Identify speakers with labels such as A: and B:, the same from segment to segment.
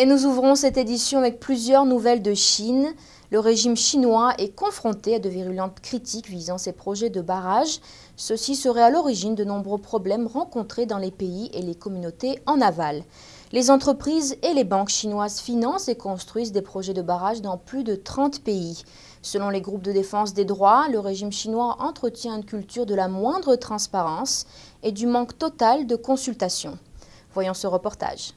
A: Et nous ouvrons cette édition avec plusieurs nouvelles de Chine. Le régime chinois est confronté à de virulentes critiques visant ses projets de barrages. Ceux-ci seraient à l'origine de nombreux problèmes rencontrés dans les pays et les communautés en aval. Les entreprises et les banques chinoises financent et construisent des projets de barrages dans plus de 30 pays. Selon les groupes de défense des droits, le régime chinois entretient une culture de la moindre transparence et du manque total de consultation. Voyons ce reportage.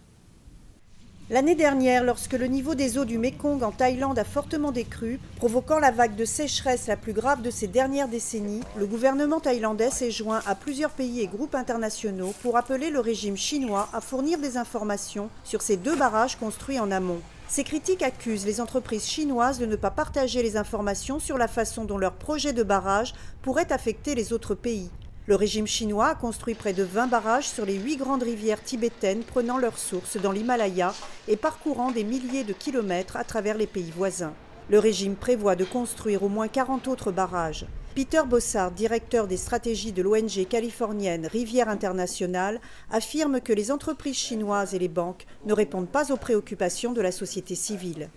B: L'année dernière, lorsque le niveau des eaux du Mékong en Thaïlande a fortement décru, provoquant la vague de sécheresse la plus grave de ces dernières décennies, le gouvernement thaïlandais s'est joint à plusieurs pays et groupes internationaux pour appeler le régime chinois à fournir des informations sur ces 2 barrages construits en amont. Ces critiques accusent les entreprises chinoises de ne pas partager les informations sur la façon dont leur projet de barrage pourrait affecter les autres pays. Le régime chinois a construit près de 20 barrages sur les 8 grandes rivières tibétaines prenant leur source dans l'Himalaya et parcourant des milliers de kilomètres à travers les pays voisins. Le régime prévoit de construire au moins 40 autres barrages. Peter Bossard, directeur des stratégies de l'ONG californienne Rivière Internationale, affirme que les entreprises chinoises et les banques ne répondent pas aux préoccupations de la société civile.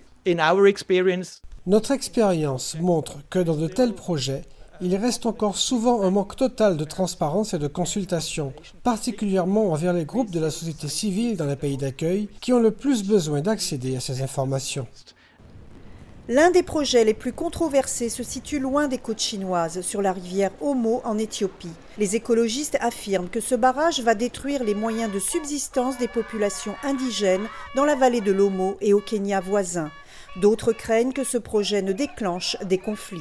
C: Notre expérience montre que dans de tels projets, il reste encore souvent un manque total de transparence et de consultation, particulièrement envers les groupes de la société civile dans les pays d'accueil qui ont le plus besoin d'accéder à ces informations.
B: L'un des projets les plus controversés se situe loin des côtes chinoises, sur la rivière Omo en Éthiopie. Les écologistes affirment que ce barrage va détruire les moyens de subsistance des populations indigènes dans la vallée de l'Omo et au Kenya voisin. D'autres craignent que ce projet ne déclenche des conflits.